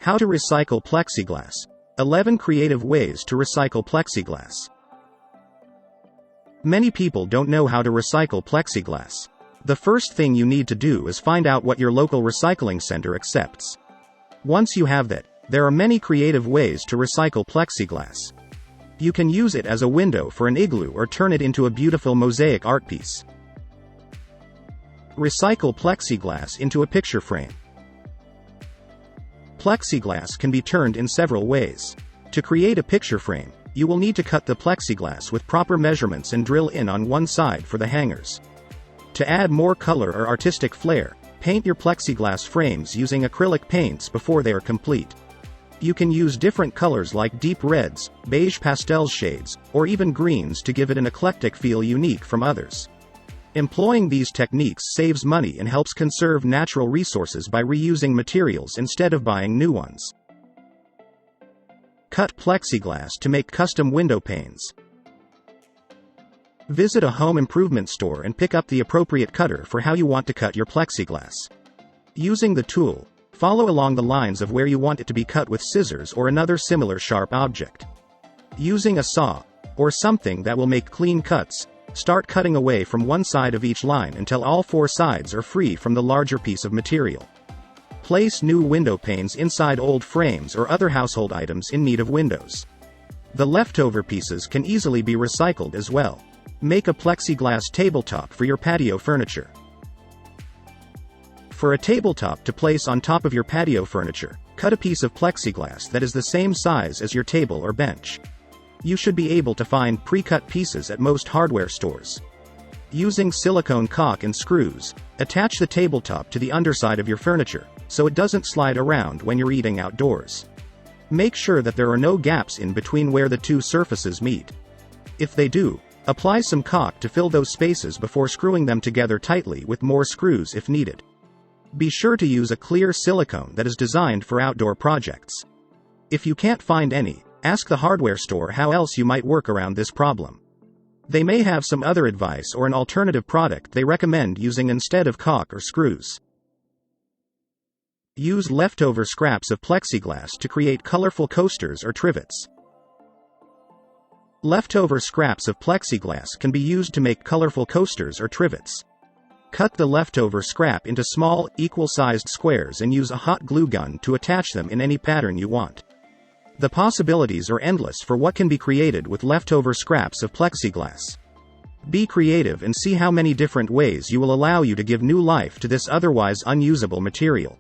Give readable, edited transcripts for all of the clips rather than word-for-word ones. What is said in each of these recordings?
How to recycle plexiglass. 11 creative ways to recycle plexiglass. Many people don't know how to recycle plexiglass. The first thing you need to do is find out what your local recycling center accepts. Once you have that, there are many creative ways to recycle plexiglass. You can use it as a window for an igloo or turn it into a beautiful mosaic art piece. Recycle plexiglass into a picture frame. Plexiglass can be turned in several ways. To create a picture frame, you will need to cut the plexiglass with proper measurements and drill in on one side for the hangers. To add more color or artistic flair, paint your plexiglass frames using acrylic paints before they are complete. You can use different colors like deep reds, beige pastel shades, or even greens to give it an eclectic feel unique from others. Employing these techniques saves money and helps conserve natural resources by reusing materials instead of buying new ones. Cut plexiglass to make custom window panes. Visit a home improvement store and pick up the appropriate cutter for how you want to cut your plexiglass. Using the tool, follow along the lines of where you want it to be cut with scissors or another similar sharp object. Using a saw, or something that will make clean cuts, start cutting away from one side of each line until all four sides are free from the larger piece of material. Place new window panes inside old frames or other household items in need of windows. The leftover pieces can easily be recycled as well. Make a plexiglass tabletop for your patio furniture. For a tabletop to place on top of your patio furniture, cut a piece of plexiglass that is the same size as your table or bench. You should be able to find pre-cut pieces at most hardware stores. Using silicone caulk and screws, attach the tabletop to the underside of your furniture, so it doesn't slide around when you're eating outdoors. Make sure that there are no gaps in between where the two surfaces meet. If they do, apply some caulk to fill those spaces before screwing them together tightly with more screws if needed. Be sure to use a clear silicone that is designed for outdoor projects. If you can't find any, ask the hardware store how else you might work around this problem. They may have some other advice or an alternative product they recommend using instead of caulk or screws. Use leftover scraps of plexiglass to create colorful coasters or trivets. Leftover scraps of plexiglass can be used to make colorful coasters or trivets. Cut the leftover scrap into small, equal-sized squares and use a hot glue gun to attach them in any pattern you want. The possibilities are endless for what can be created with leftover scraps of plexiglass. Be creative and see how many different ways you will allow you to give new life to this otherwise unusable material.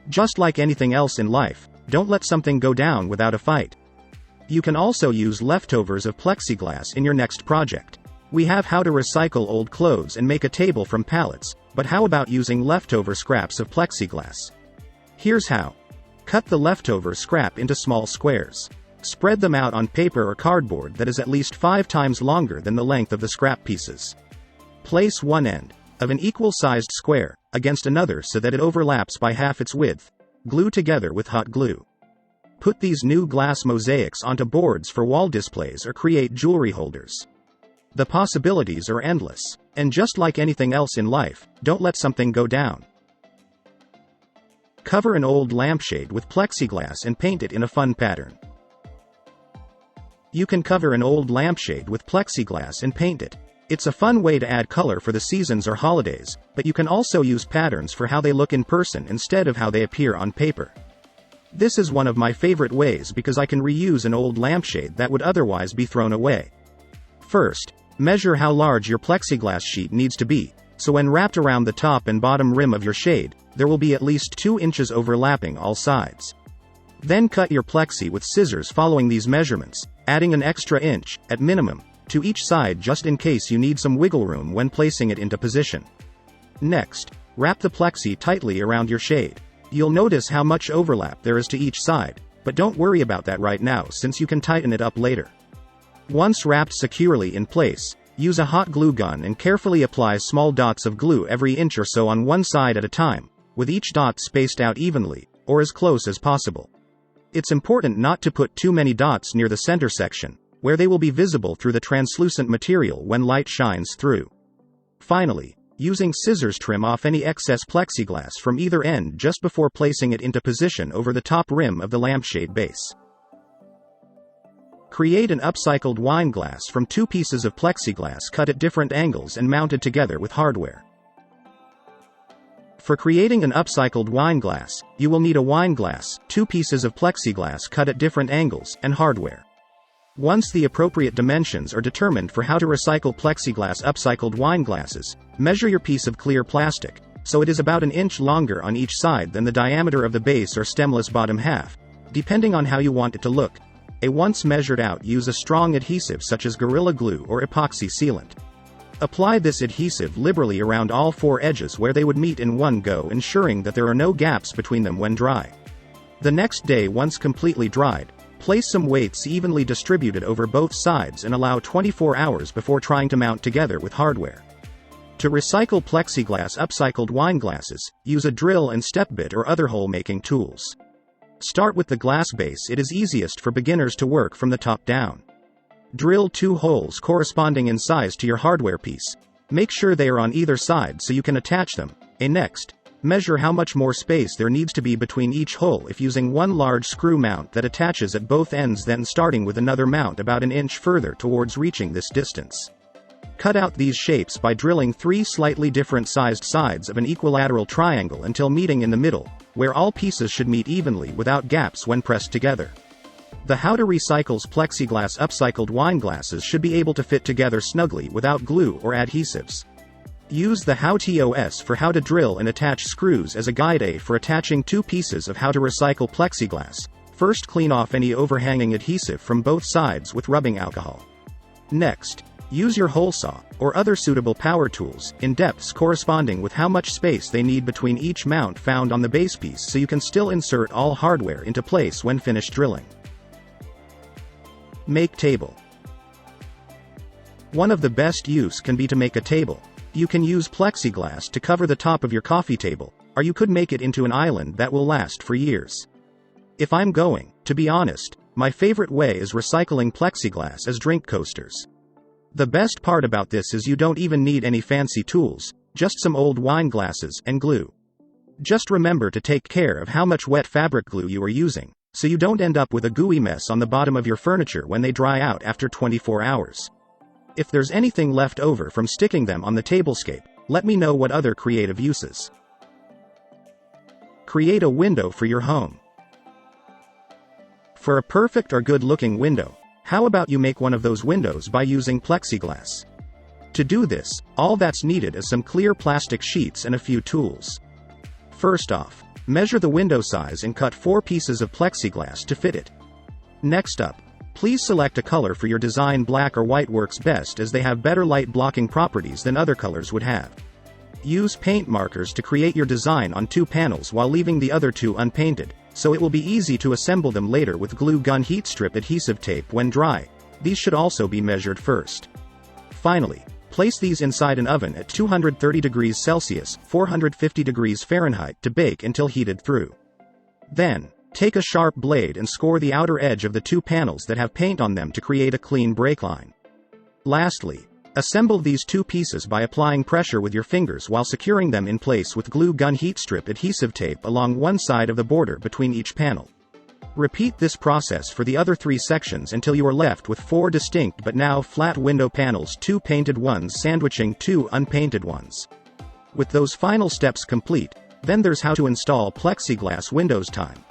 Just like anything else in life, don't let something go down without a fight. You can also use leftovers of plexiglass in your next project. We have how to recycle old clothes and make a table from pallets, but how about using leftover scraps of plexiglass? Here's how. Cut the leftover scrap into small squares. Spread them out on paper or cardboard that is at least 5 times longer than the length of the scrap pieces. Place one end of an equal-sized square against another so that it overlaps by half its width. Glue together with hot glue. Put these new glass mosaics onto boards for wall displays or create jewelry holders. The possibilities are endless, and just like anything else in life, don't let something go down. Cover an old lampshade with plexiglass and paint it in a fun pattern. You can cover an old lampshade with plexiglass and paint it. It's a fun way to add color for the seasons or holidays, but you can also use patterns for how they look in person instead of how they appear on paper. This is one of my favorite ways because I can reuse an old lampshade that would otherwise be thrown away. First, measure how large your plexiglass sheet needs to be, so when wrapped around the top and bottom rim of your shade, there will be at least 2 inches overlapping all sides. Then cut your plexi with scissors following these measurements, adding an extra inch, at minimum, to each side just in case you need some wiggle room when placing it into position. Next, wrap the plexi tightly around your shade. You'll notice how much overlap there is to each side, but don't worry about that right now since you can tighten it up later. Once wrapped securely in place, use a hot glue gun and carefully apply small dots of glue every inch or so on one side at a time, with each dot spaced out evenly, or as close as possible. It's important not to put too many dots near the center section, where they will be visible through the translucent material when light shines through. Finally, Using scissors, trim off any excess plexiglass from either end just before placing it into position over the top rim of the lampshade base. Create an upcycled wine glass from 2 pieces of plexiglass cut at different angles and mounted together with hardware. For creating an upcycled wine glass, you will need a wine glass, 2 pieces of plexiglass cut at different angles, and hardware. Once the appropriate dimensions are determined for how to recycle plexiglass upcycled wine glasses, measure your piece of clear plastic, so it is about an inch longer on each side than the diameter of the base or stemless bottom half, depending on how you want it to look. Once measured out, use a strong adhesive such as Gorilla Glue or epoxy sealant. Apply this adhesive liberally around all 4 edges where they would meet in one go, ensuring that there are no gaps between them when dry. The next day, once completely dried, place some weights evenly distributed over both sides and allow 24 hours before trying to mount together with hardware. To recycle plexiglass upcycled wine glasses, use a drill and step bit or other hole-making tools. Start with the glass base. It is easiest for beginners to work from the top down. Drill 2 holes corresponding in size to your hardware piece. Make sure they are on either side so you can attach them. Next, measure how much more space there needs to be between each hole if using one large screw mount that attaches at both ends, then starting with another mount about an inch further towards reaching this distance. Cut out these shapes by drilling 3 slightly different sized sides of an equilateral triangle until meeting in the middle, where all pieces should meet evenly without gaps when pressed together. The How to Recycle's plexiglass upcycled wine glasses should be able to fit together snugly without glue or adhesives. Use the How TOS for how to drill and attach screws as a guide aid for attaching 2 pieces of how to recycle plexiglass. First, clean off any overhanging adhesive from both sides with rubbing alcohol. Next, use your hole saw, or other suitable power tools, in depths corresponding with how much space they need between each mount found on the base piece so you can still insert all hardware into place when finished drilling. Make table. One of the best use can be to make a table. You can use plexiglass to cover the top of your coffee table, or you could make it into an island that will last for years. If I'm going to be honest, my favorite way is recycling plexiglass as drink coasters. The best part about this is you don't even need any fancy tools, just some old wine glasses and glue. Just remember to take care of how much wet fabric glue you are using, so you don't end up with a gooey mess on the bottom of your furniture when they dry out after 24 hours. If there's anything left over from sticking them on the tablescape, let me know what other creative uses. Create a window for your home. For a perfect or good-looking window, how about you make one of those windows by using plexiglass? To do this, all that's needed is some clear plastic sheets and a few tools. First off, measure the window size and cut 4 pieces of plexiglass to fit it. Next up, please select a color for your design. Black or white works best as they have better light blocking properties than other colors would have. Use paint markers to create your design on 2 panels while leaving the other 2 unpainted, so it will be easy to assemble them later with glue gun heat strip adhesive tape when dry. These should also be measured first. Finally, place these inside an oven at 230 degrees Celsius, 450 degrees Fahrenheit to bake until heated through. Then, take a sharp blade and score the outer edge of the 2 panels that have paint on them to create a clean break line. Lastly, assemble these 2 pieces by applying pressure with your fingers while securing them in place with glue gun heat strip adhesive tape along one side of the border between each panel. Repeat this process for the other 3 sections until you are left with 4 distinct but now flat window panels, 2 painted ones sandwiching 2 unpainted ones. With those final steps complete, then there's how to install plexiglass windows time.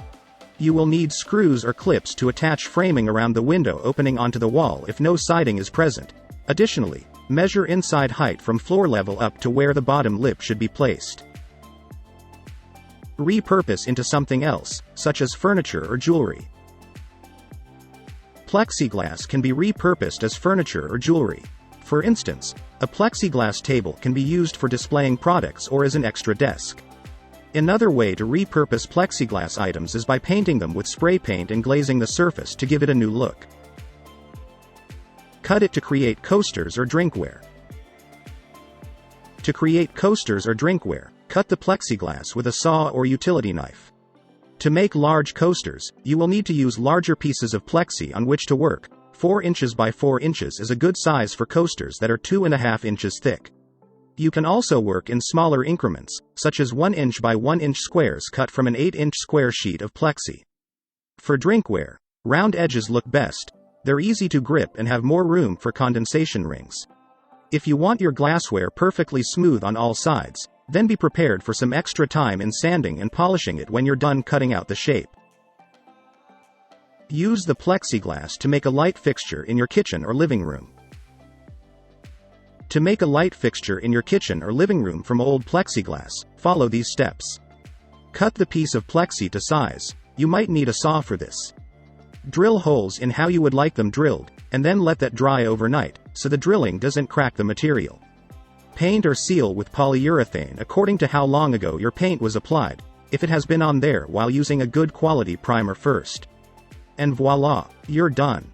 You will need screws or clips to attach framing around the window opening onto the wall if no siding is present. Additionally, measure inside height from floor level up to where the bottom lip should be placed. Repurpose into something else, such as furniture or jewelry. Plexiglass can be repurposed as furniture or jewelry. For instance, a plexiglass table can be used for displaying products or as an extra desk. Another way to repurpose plexiglass items is by painting them with spray paint and glazing the surface to give it a new look. Cut it to create coasters or drinkware. To create coasters or drinkware, cut the plexiglass with a saw or utility knife. To make large coasters, you will need to use larger pieces of plexi on which to work. 4 inches by 4 inches is a good size for coasters that are 2.5 inches thick. You can also work in smaller increments, such as 1 inch by 1 inch squares cut from an 8-inch square sheet of plexi. For drinkware, round edges look best. They're easy to grip and have more room for condensation rings. If you want your glassware perfectly smooth on all sides, then be prepared for some extra time in sanding and polishing it when you're done cutting out the shape. Use the plexiglass to make a light fixture in your kitchen or living room. To make a light fixture in your kitchen or living room from old plexiglass, follow these steps. Cut the piece of plexi to size. You might need a saw for this. Drill holes in how you would like them drilled, and then let that dry overnight, so the drilling doesn't crack the material. Paint or seal with polyurethane according to how long ago your paint was applied, if it has been on there while using a good quality primer first. And voila, you're done.